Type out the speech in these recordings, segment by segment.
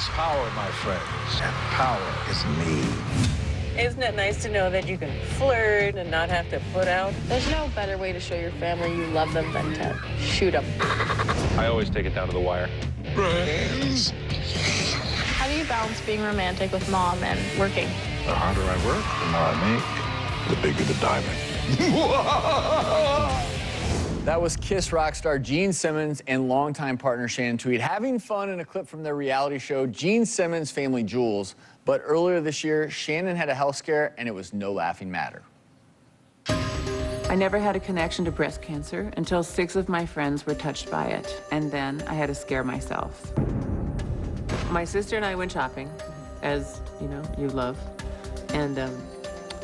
That's power, my friends. And power is me. Isn't it nice to know that you can flirt and not have to put out? There's no better way to show your family you love them than to shoot them. I always take it down to the wire. Brains. How do you balance being romantic with mom and working? The harder I work, the more I make, the bigger the diamond. That was KISS rock star Gene Simmons and longtime partner Shannon Tweed having fun in a clip from their reality show, Gene Simmons' Family Jewels. But earlier this year, Shannon had a health scare, and it was no laughing matter. I never had a connection to breast cancer until 6 of my friends were touched by it, and then I had a scare myself. My sister and I went shopping, as you know, you love, and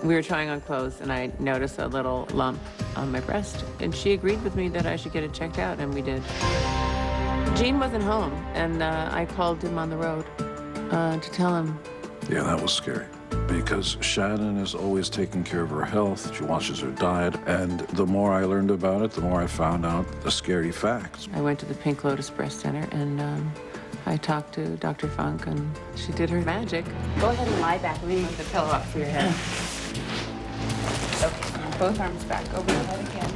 we were trying on clothes, and I noticed a little lump on my breast, and she agreed with me that I should get it checked out, and we did. Gene wasn't home, and I called him on the road to tell him. Yeah, that was scary, because Shannon is always taking care of her health. She watches her diet, and the more I learned about it, the more I found out the scary facts. I went to the Pink Lotus Breast Center, and I talked to Dr. Funk, and she did her magic. Go ahead and lie back. Let me move the pillow up for your head. Okay, both arms back over your head again.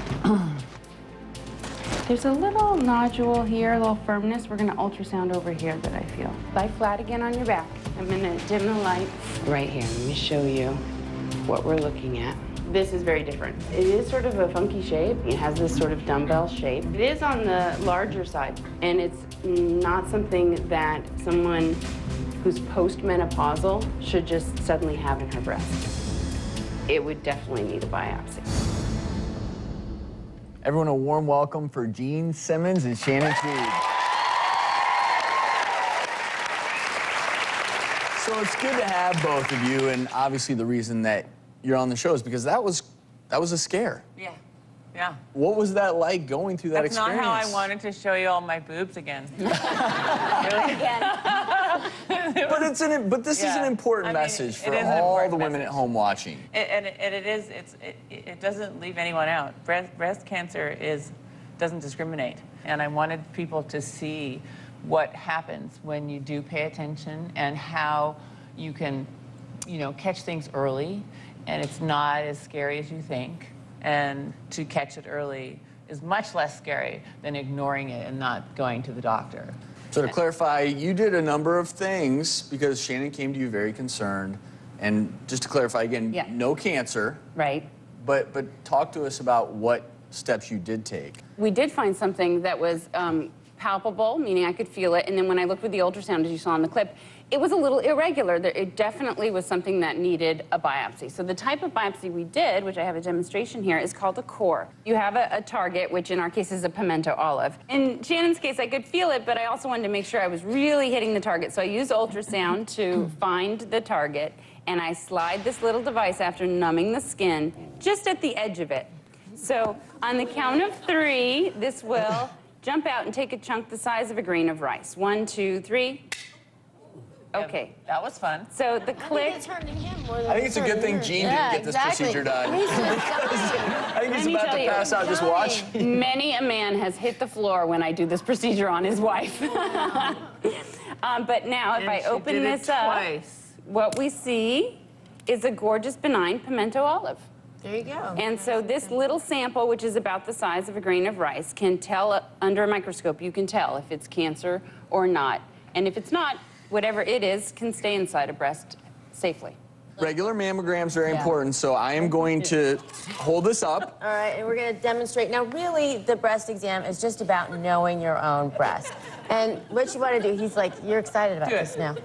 There's a little nodule here, a little firmness. We're gonna ultrasound over here that I feel. Lie flat again on your back. I'm gonna dim the light. Right here, let me show you what we're looking at. This is very different. It is sort of a funky shape. It has this sort of dumbbell shape. It is on the larger side, and it's not something that someone who's postmenopausal should just suddenly have in her breast. It would definitely need a biopsy. Everyone, a warm welcome for Gene Simmons and Shannon Tweed. So it's good to have both of you, and obviously the reason that you're on the show is because that was a scare. Yeah. Yeah. What was that like going through that That's experience? not how I wanted to show you all my boobs again. But this is an important message for all the women at home watching. It doesn't leave anyone out. Breast cancer doesn't discriminate, and I wanted people to see what happens when you do pay attention and how you can, catch things early, and it's not as scary as you think. And to catch it early is much less scary than ignoring it and not going to the doctor. So to clarify, you did a number of things because Shannon came to you very concerned. And just to clarify again, no cancer. Right. But talk to us about what steps you did take. We did find something that was palpable, meaning I could feel it. And then when I looked with the ultrasound, as you saw in the clip, it was a little irregular. It definitely was something that needed a biopsy. So the type of biopsy we did, which I have a demonstration here, is called a core. You have a target, which in our case is a pimento olive. In Shannon's case, I could feel it, but I also wanted to make sure I was really hitting the target. So I used ultrasound to find the target, and I slide this little device after numbing the skin just at the edge of it. So on the count of 3, this will jump out and take a chunk the size of a grain of rice. 1, 2, 3. Okay. That was fun. So the click. I think it's a good thing Gene didn't get this procedure done. I think he's about to pass out. Just watch. Many a man has hit the floor when I do this procedure on his wife. But now, if I open this up, what we see is a gorgeous, benign pimento olive. There you go. And so this little sample, which is about the size of a grain of rice, can tell under a microscope, you can tell if it's cancer or not. And if it's not, whatever it is can stay inside a breast safely. Regular mammograms are very important, so I am going to hold this up. All right, and we're going to demonstrate. Now, really, the breast exam is just about knowing your own breast. And what you want to do, he's like, you're excited about this now.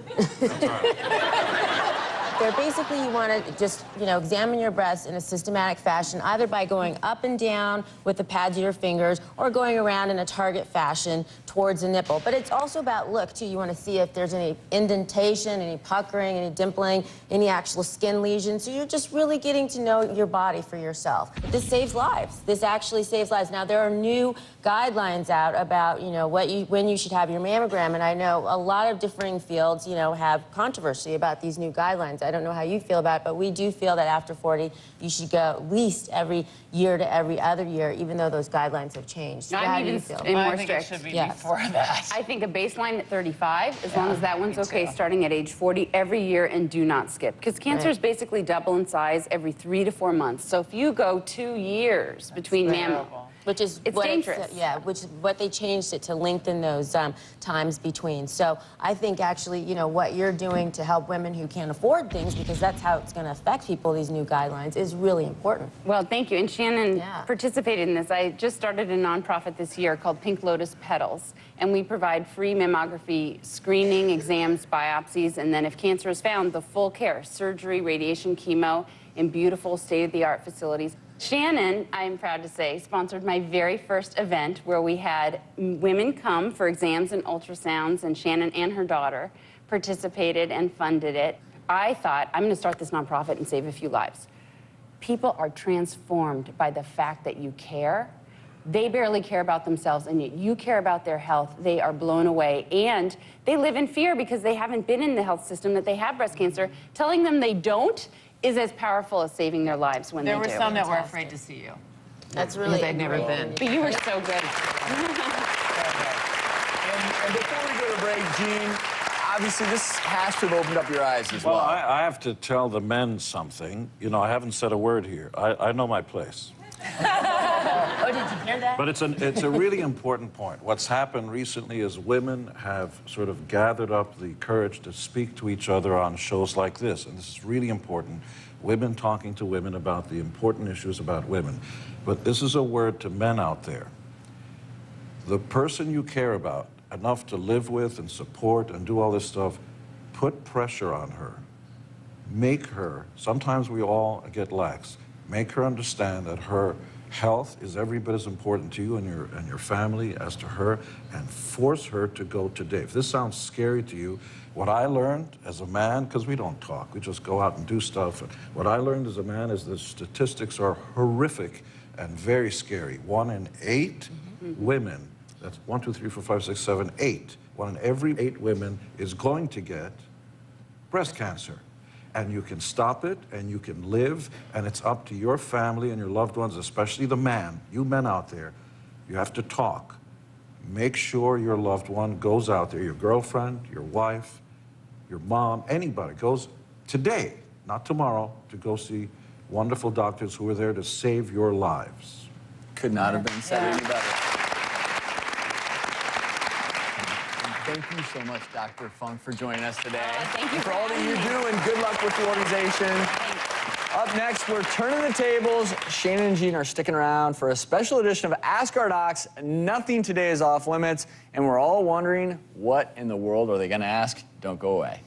There, basically, you want to just, examine your breasts in a systematic fashion, either by going up and down with the pads of your fingers or going around in a target fashion towards the nipple. But it's also about look, too. You want to see if there's any indentation, any puckering, any dimpling, any actual skin lesions. So you're just really getting to know your body for yourself. This saves lives. This actually saves lives. Now, there are new guidelines out about, when you should have your mammogram. And I know a lot of differing fields, have controversy about these new guidelines. I don't know how you feel about it, but we do feel that after 40, you should go at least every year to every other year, even though those guidelines have changed. So how do you feel? More I think strict. it should be Yes. before that. I think a baseline at 35, as long as that one's okay, starting at age 40 every year, and do not skip. Because cancer is basically double in size every 3 to 4 months. So if you go 2 years between mammal, Which is it's what dangerous. which is what they changed it to lengthen those times between. So I think actually, you know, what you're doing to help women who can't afford things, because that's how it's going to affect people, these new guidelines, is really important. Well, thank you. And Shannon participated in this. I just started a nonprofit this year called Pink Lotus Petals, and we provide free mammography screening, exams, biopsies, and then if cancer is found, the full care, surgery, radiation, chemo, in beautiful state-of-the-art facilities. Shannon, I'm proud to say, sponsored my very first event where we had women come for exams and ultrasounds, and Shannon and her daughter participated and funded it. I thought, I'm going to start this nonprofit and save a few lives. People are transformed by the fact that you care. They barely care about themselves, and yet you care about their health. They are blown away, and they live in fear because they haven't been in the health system that they have breast cancer. Telling them they don't is as powerful as saving their lives when they do. There were some that were afraid to see you. That's really They'd never been. But you were so good. And before we go to break, Gene, obviously this has to have opened up your eyes as well. Well, I have to tell the men something. You know, I haven't said a word here. I know my place. Oh, did you hear that? But it's a really important point. What's happened recently is women have sort of gathered up the courage to speak to each other on shows like this, and this is really important. Women talking to women about the important issues about women. But this is a word to men out there. The person you care about enough to live with and support and do all this stuff, put pressure on her. Make her, sometimes we all get lax, make her understand that her health is every bit as important to you and your family as to her, and force her to go today. If this sounds scary to you, what I learned as a man, because we don't talk, we just go out and do stuff. And what I learned as a man is the statistics are horrific and very scary. 1 in 8 women, that's 1, 2, 3, 4, 5, 6, 7, 8. 1 in every 8 women is going to get breast cancer. And you can stop it, and you can live, and it's up to your family and your loved ones, especially the man, you men out there. You have to talk. Make sure your loved one goes out there, your girlfriend, your wife, your mom, anybody goes today, not tomorrow, to go see wonderful doctors who are there to save your lives. Could not have been said any better. Thank you so much, Dr. Funk, for joining us today. Thank you for all that you do, and good luck with the organization. Up next, we're turning the tables. Shannon and Gene are sticking around for a special edition of Ask Our Docs. Nothing today is off limits, and we're all wondering, what in the world are they going to ask? Don't go away.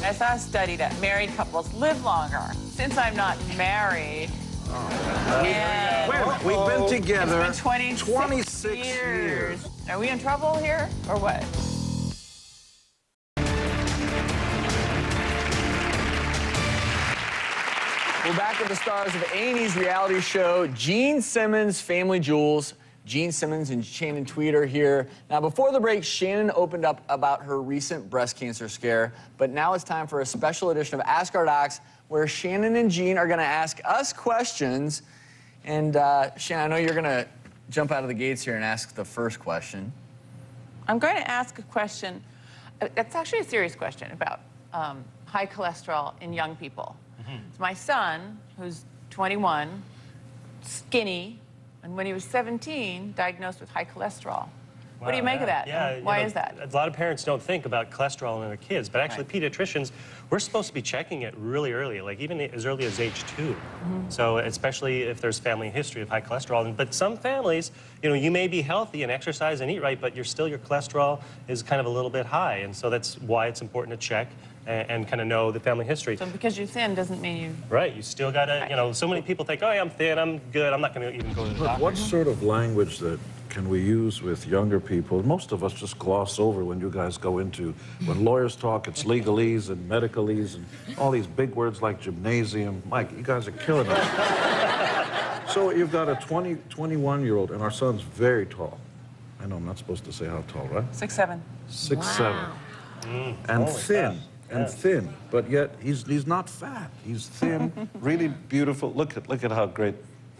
I saw a study that married couples live longer. Since I'm not married, and Wait a minute, we've been together it's been 26 years. Are we in trouble here, or what? We're back with the stars of A&E's reality show, Gene Simmons' Family Jewels. Gene Simmons and Shannon Tweed are here. Now, before the break, Shannon opened up about her recent breast cancer scare, but now it's time for a special edition of Ask Our Docs, where Shannon and Gene are going to ask us questions. And Shannon, I know you're going to jump out of the gates here and ask the first question. I'm going to ask a question. That's actually a serious question about high cholesterol in young people. It's my son, who's 21, skinny, and when he was 17, diagnosed with high cholesterol. What do you make of that? Yeah, Why is that? A lot of parents don't think about cholesterol in their kids, but actually pediatricians, we're supposed to be checking it really early, like even as early as age 2. So especially if there's family history of high cholesterol. But some families, you know, you may be healthy and exercise and eat right, but your cholesterol is kind of a little bit high. And so that's why it's important to check and kind of know the family history. So because you're thin doesn't mean you... Right, you still gotta, you know, so many people think, oh, yeah, I'm thin, I'm good, I'm not gonna even go to the doctor. What sort of language that can we use with younger people? Most of us just gloss over when you guys go into, when lawyers talk, it's legalese and medicalese and all these big words like gymnasium. Mike, you guys are killing us. So you've got a 21-year-old, and our son's very tall. I know I'm not supposed to say how tall, right? 6'7". 6'7". And thin. And thin, but yet he's not fat. He's thin, really beautiful. Look at how great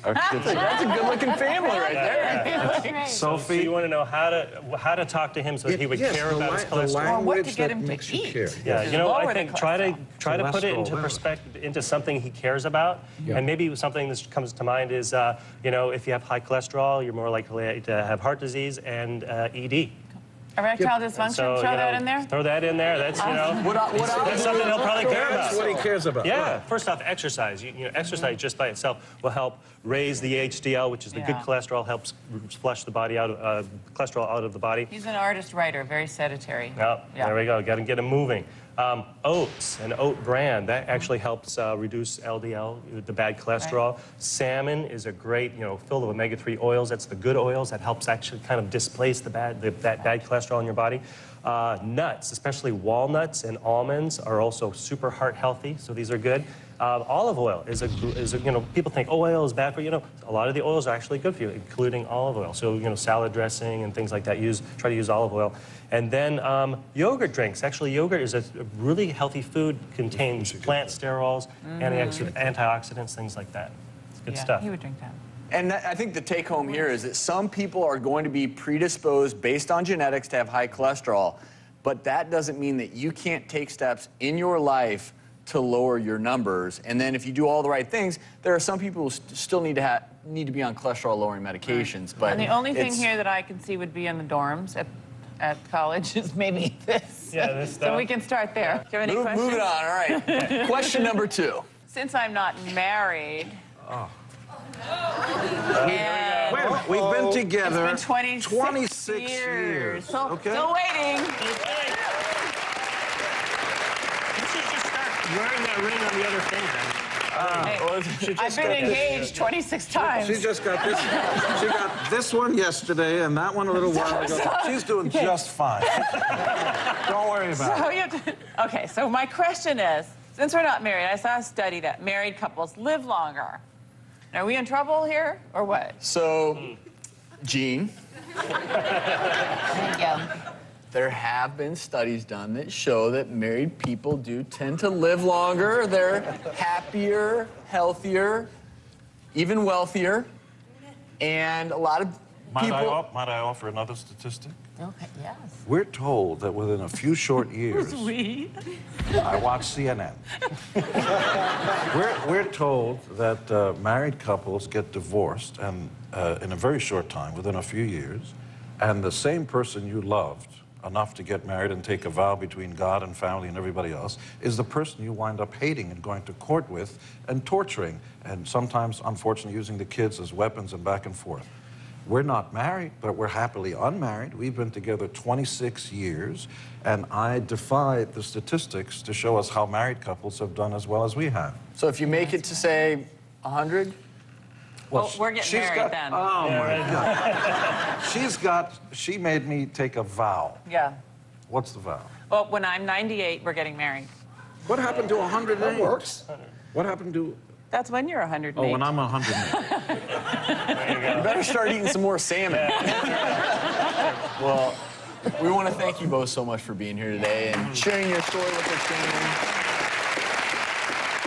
our kids are. That's a good-looking family right there. So you want to know how to talk to him so that he would care about his cholesterol. What to get him to eat. Yeah, you know, Lower I think the try to put it Cholesterol into level. perspective, into something he cares about, and maybe something that comes to mind is, you know, if you have high cholesterol, you're more likely to have heart disease and ED. Erectile dysfunction, So, throw you know, that in there? Throw that in there. That's, you know, that's something he'll probably care about. That's what he cares about. Yeah. Right. First off, exercise. You know, exercise just by itself will help raise the HDL, which is the good cholesterol, helps flush the body out of cholesterol out of the body. He's an artist writer, very sedentary. Yep. There we go. Got to get him moving. Oats, an oat bran, that actually helps reduce LDL, the bad cholesterol. Right. Salmon is a great, you know, filled with omega-3 oils. That's the good oils. That helps actually kind of displace that bad cholesterol in your body. Nuts, especially walnuts and almonds, are also super heart healthy, so these are good. Olive oil is you know, people think oil is bad for you. You know, a lot of the oils are actually good for you, including olive oil. So, you know, salad dressing and things like that, try to use olive oil. And then yogurt drinks. Actually, yogurt is a really healthy food, contains plant sterols, antioxidants, things like that. It's good stuff. He would drink that. And I think the take home here is that some people are going to be predisposed based on genetics to have high cholesterol, but that doesn't mean that you can't take steps in your life to lower your numbers. And then if you do all the right things, there are some people who still need to be on cholesterol-lowering medications. But and the only thing here that I can see would be in the dorms at college is maybe this. Yeah, this stuff. So we can start there. Do you have any questions? Moving on, all right. Question number 2. Since I'm not married. Wait, we've been together It's been 26 years. So, okay. Still waiting. You should just start wearing that ring on the other finger. I've been engaged 26 times. She just got this. She got this one yesterday and that one a little while ago. She's doing just fine. Don't worry about So it. you have to, okay, so my question is, since we're not married, I saw a study that married couples live longer. Are we in trouble here, or what? So, Gene, There you go. there have been studies done that show that married people do tend to live longer. They're happier, healthier, even wealthier. And a lot of people... Might I offer another statistic? Okay, yes. We're told that within a few short years... We? I watch CNN. We're told that married couples get divorced and in a very short time, within a few years, and the same person you loved enough to get married and take a vow between God and family and everybody else is the person you wind up hating and going to court with and torturing, and sometimes, unfortunately, using the kids as weapons and back and forth. We're not married, but we're happily unmarried. We've been together 26 years, and I defy the statistics to show us how married couples have done as well as we have. So if you make it to, say, 100? Well, we're getting married then. Oh, my God. She made me take a vow. Yeah. What's the vow? Well, when I'm 98, we're getting married. What happened to 108? That works. What happened to... That's when you're 108. Oh, when I'm 108. You better start eating some more salmon. Well, we want to thank you both so much for being here today and sharing your story with us, Shannon.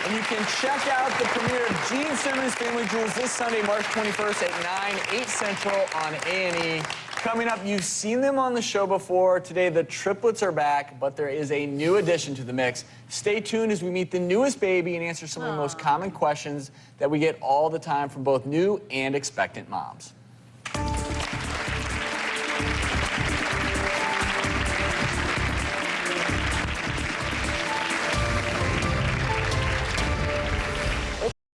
And you can check out the premiere of Gene Simmons' Family Jewels this Sunday, March 21st at 9, 8 Central on A&E. Coming up, you've seen them on the show before. Today, the triplets are back, but there is a new addition to the mix. Stay tuned as we meet the newest baby and answer some of the most common questions that we get all the time from both new and expectant moms.